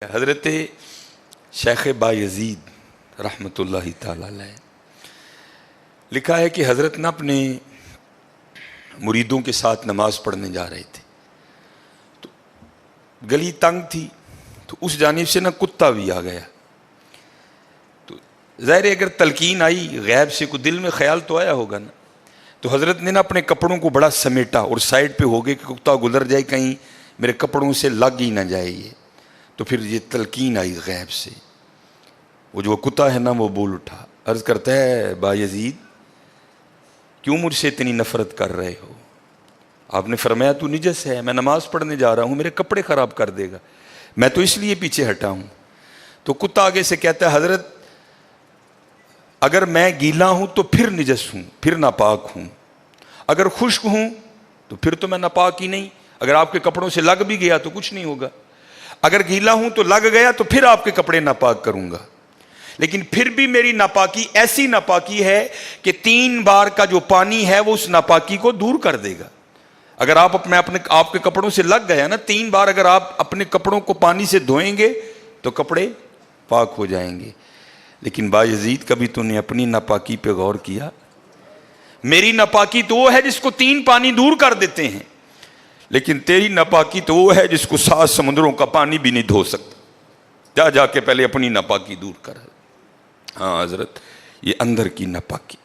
حضرت شیخ بایزید رحمۃ اللہ تعالی علیہ لکھا ہے کہ حضرت نے اپنے مریدوں کے ساتھ نماز پڑھنے جا رہے تھے تو گلی تنگ تھی تو اس جانب سے کتا بھی آ گیا. تو ظاہر ہے اگر تلقین آئی غیب سے کوئی دل میں خیال تو آیا ہوگا نا. تو حضرت نے اپنے کپڑوں کو بڑا سمیٹا اور سائڈ پہ ہو گئے کہ کتا گزر جائے کہیں میرے کپڑوں سے لگ ہی نہ جائے. یہ تو پھر یہ تلقین آئی غیب سے. وہ جو کتا ہے نا وہ بول اٹھا, عرض کرتا ہے بایزید کیوں مجھ سے اتنی نفرت کر رہے ہو؟ آپ نے فرمایا تو نجس ہے, میں نماز پڑھنے جا رہا ہوں, میرے کپڑے خراب کر دے گا, میں تو اس لیے پیچھے ہٹا ہوں. تو کتا آگے سے کہتا ہے حضرت اگر میں گیلا ہوں تو پھر نجس ہوں, پھر ناپاک ہوں, اگر خشک ہوں تو پھر تو میں ناپاک ہی نہیں, اگر آپ کے کپڑوں سے لگ بھی گیا تو کچھ نہیں ہوگا, اگر گیلا ہوں تو لگ گیا تو پھر آپ کے کپڑے ناپاک کروں گا. لیکن پھر بھی میری ناپاکی ایسی ناپاکی ہے کہ 3 بار کا جو پانی ہے وہ اس ناپاکی کو دور کر دے گا. اگر آپ کے کپڑوں سے لگ گیا نا 3 بار, اگر آپ اپنے کپڑوں کو پانی سے دھوئیں گے تو کپڑے پاک ہو جائیں گے. لیکن بایزید کبھی تو نے اپنی ناپاکی پہ غور کیا؟ میری ناپاکی تو وہ ہے جس کو 3 پانی دور کر دیتے ہیں, لیکن تیری ناپاکی تو وہ ہے جس کو 7 سمندروں کا پانی بھی نہیں دھو سکتا. جا کے پہلے اپنی ناپاکی دور کر. ہاں حضرت یہ اندر کی ناپاکی.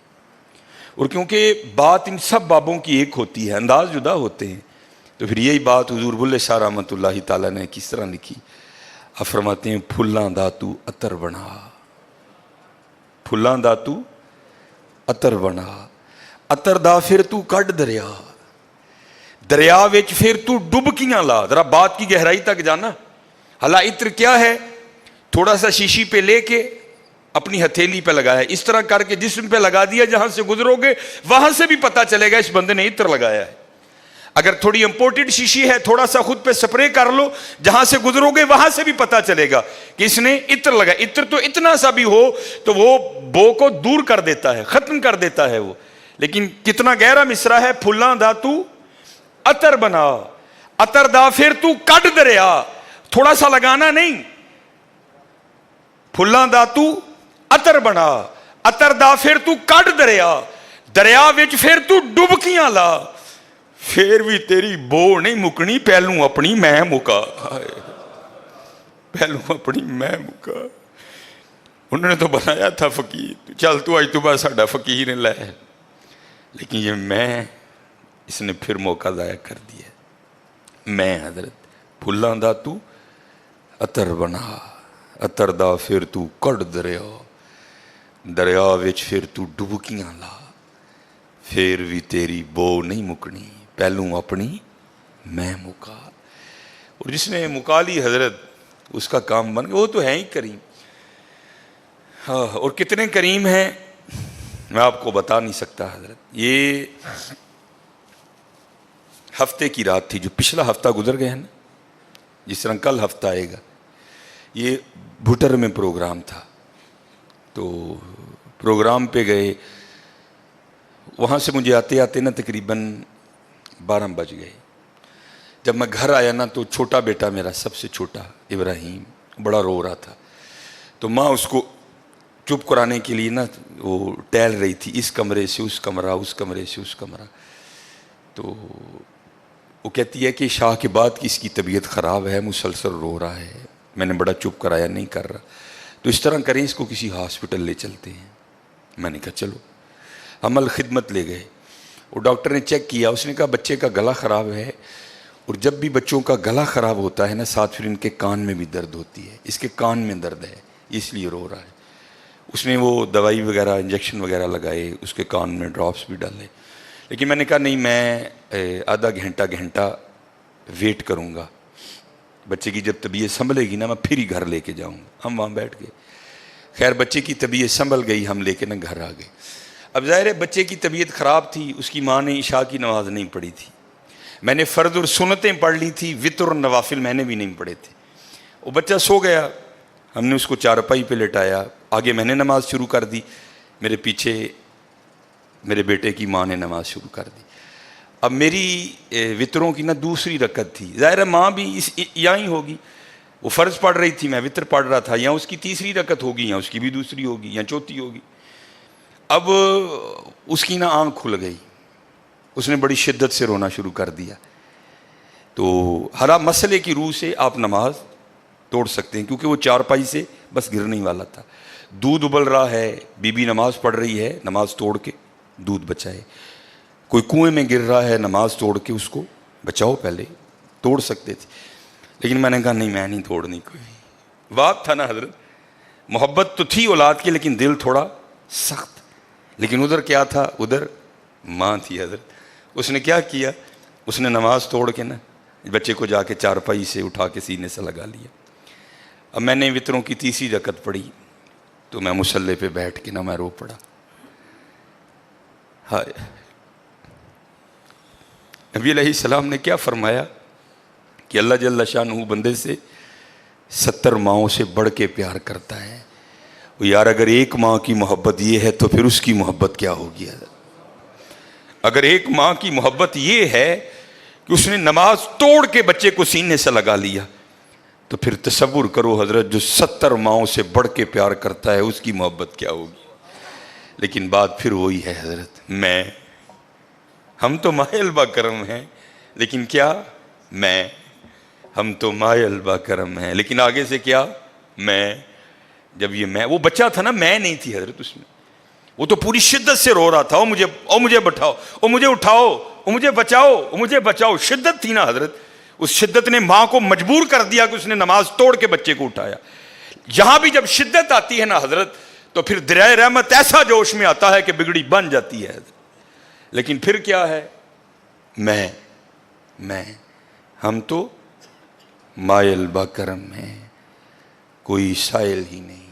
اور کیونکہ بات ان سب بابوں کی ایک ہوتی ہے, انداز جدا ہوتے ہیں, تو پھر یہی بات حضور بلے شاہ رحمۃ اللہ تعالیٰ نے کس طرح لکھی. آپ فرماتے ہیں پھلاں داتو عطر بنا, پھلاں داتو عطر بنا, عطر دا پھر تو کڈ دریا, دریا وچ پھر تو ڈبکیاں لا. ذرا بات کی گہرائی تک جانا. حالا عطر کیا ہے؟ تھوڑا سا شیشی پہ لے کے اپنی ہتھیلی پہ لگایا, اس طرح کر کے جسم پہ لگا دیا, جہاں سے گزرو گے وہاں سے بھی پتا چلے گا اس بندے نے عطر لگایا ہے. اگر تھوڑی امپورٹڈ شیشی ہے تھوڑا سا خود پہ سپرے کر لو, جہاں سے گزرو گے وہاں سے بھی پتا چلے گا کہ اس نے عطر لگایا. عطر تو اتنا سا بھی ہو تو وہ بو کو دور کر دیتا ہے, ختم کر دیتا ہے وہ. لیکن کتنا گہرا مصرع ہے, پھلاں دا تو عطر بنا, عطر دا پھر تو کڈ دریا. تھوڑا سا لگانا نہیں, پھلاں دا تو عطر بنا, عطر دا پھر تو کڈ دریا, دریا وچ پھر تو ڈبکیاں لا, پھر بھی تیری بو نہیں مکنی, پہلوں اپنی میں مکا. پہلوں اپنی میں مکا. انہوں نے تو بنایا تھا فقیر, چل تو آج تو بعد ساڈا فقیر لے, لیکن یہ میں اس نے پھر موقع ضائع کر دیا. میں حضرت پھلاں دا تو عطر بنا, عطر دا پھر تو کڈ دریا, دریا وچ پھر تو ڈبکیاں لا, پھر بھی تیری بو نہیں مکنی, پہلوں اپنی میں مکا. اور جس نے مکا لی حضرت اس کا کام بن گیا. وہ تو ہے ہی کریم. ہاں, اور کتنے کریم ہیں میں آپ کو بتا نہیں سکتا حضرت. یہ ہفتے کی رات تھی, جو پچھلا ہفتہ گزر گیا نا, جس طرح کل ہفتہ آئے گا. یہ بھٹر میں پروگرام تھا, تو پروگرام پہ گئے, وہاں سے مجھے آتے آتے نا تقریباً 12 بج گئے. جب میں گھر آیا نا تو چھوٹا بیٹا میرا, سب سے چھوٹا ابراہیم, بڑا رو رہا تھا. تو ماں اس کو چپ کرانے کے لیے نا وہ ٹہل رہی تھی, اس کمرے سے اس کمرہ, اس کمرے سے اس کمرہ. تو وہ کہتی ہے کہ شاہ کے بعد کی اس کی طبیعت خراب ہے, مسلسل رو رہا ہے, میں نے بڑا چپ کرایا, نہیں کر رہا, تو اس طرح کریں اس کو کسی ہاسپٹل لے چلتے ہیں. میں نے کہا چلو. عمل خدمت لے گئے. وہ ڈاکٹر نے چیک کیا, اس نے کہا بچے کا گلا خراب ہے, اور جب بھی بچوں کا گلا خراب ہوتا ہے نا ساتھ پھر ان کے کان میں بھی درد ہوتی ہے, اس کے کان میں درد ہے اس لیے رو رہا ہے. اس نے وہ دوائی وغیرہ انجیکشن وغیرہ لگائے, اس کے کان میں ڈراپس بھی ڈالے. لیکن میں نے کہا نہیں, میں آدھا گھنٹہ ویٹ کروں گا, بچے کی جب طبیعت سنبھلے گی نا میں پھر ہی گھر لے کے جاؤں گا. ہم وہاں بیٹھ گئے. خیر بچے کی طبیعت سنبھل گئی, ہم لے کے نا گھر آ گئے. اب ظاہر ہے بچے کی طبیعت خراب تھی, اس کی ماں نے عشاء کی نماز نہیں پڑھی تھی, میں نے فرض اور سنتیں پڑھ لی تھی, وتر اور نوافل میں نے بھی نہیں پڑھے تھے. وہ بچہ سو گیا, ہم نے اس کو چارپائی پہ لٹایا, آگے میں نے نماز شروع کر دی, میرے پیچھے میرے بیٹے کی ماں نے نماز شروع کر دی. اب میری وطروں کی نا دوسری رکعت تھی, ظاہر ہے ماں بھی یہاں ہی ہوگی, وہ فرض پڑھ رہی تھی، میں وطر پڑھ رہا تھا، یا اس کی تیسری رکعت ہوگی یا اس کی بھی دوسری ہوگی یا چوتھی ہوگی. اب اس کی نا آنکھ کھل گئی، اس نے بڑی شدت سے رونا شروع کر دیا. تو ہر مسئلے کی روح سے آپ نماز توڑ سکتے ہیں، کیونکہ وہ چارپائی سے بس گرنے ہی والا تھا. دودھ ابل رہا ہے، بی بی نماز پڑھ رہی ہے، نماز توڑ کے دودھ بچائے. کوئی کنویں میں گر رہا ہے، نماز توڑ کے اس کو بچاؤ. پہلے توڑ سکتے تھے، لیکن میں نے کہا نہیں، میں نہیں توڑنی. کوئی بات تھا نا حضرت، محبت تو تھی اولاد کی لیکن دل تھوڑا سخت. لیکن ادھر کیا تھا؟ ادھر ماں تھی حضرت. اس نے کیا کیا؟ اس نے نماز توڑ کے نا بچے کو جا کے چارپائی سے اٹھا کے سینے سے لگا لیا. اب میں نے وطروں کی تیسری رکعت پڑھی تو میں مصلی پہ بیٹھ کے نا میں رو پڑا. ہائے، نبی علیہ السلام نے کیا فرمایا کہ اللہ جل شانہ بندے سے 70 ماؤں سے بڑھ کے پیار کرتا ہے. یار اگر ایک ماں کی محبت یہ ہے تو پھر اس کی محبت کیا ہوگی؟ اگر ایک ماں کی محبت یہ ہے کہ اس نے نماز توڑ کے بچے کو سینے سے لگا لیا، تو پھر تصور کرو حضرت، جو 70 ماؤں سے بڑھ کے پیار کرتا ہے اس کی محبت کیا ہوگی؟ لیکن بات پھر وہی ہے حضرت، ہم تو مائل با کرم ہیں، لیکن کیا ہم تو مائل با کرم ہیں، لیکن آگے سے کیا؟ جب یہ وہ بچہ تھا نا، میں نہیں تھی حضرت اس میں. وہ تو پوری شدت سے رو رہا تھا، مجھے بٹھاؤ، مجھے اٹھاؤ، مجھے بچاؤ، مجھے بچاؤ. شدت تھی نا حضرت، اس شدت نے ماں کو مجبور کر دیا کہ اس نے نماز توڑ کے بچے کو اٹھایا. یہاں بھی جب شدت آتی ہے نا حضرت، تو پھر دریائے رحمت ایسا جوش میں آتا ہے کہ بگڑی بن جاتی ہے. لیکن پھر کیا ہے؟ ہم تو مائل با کرم ہیں، کوئی سائل ہی نہیں.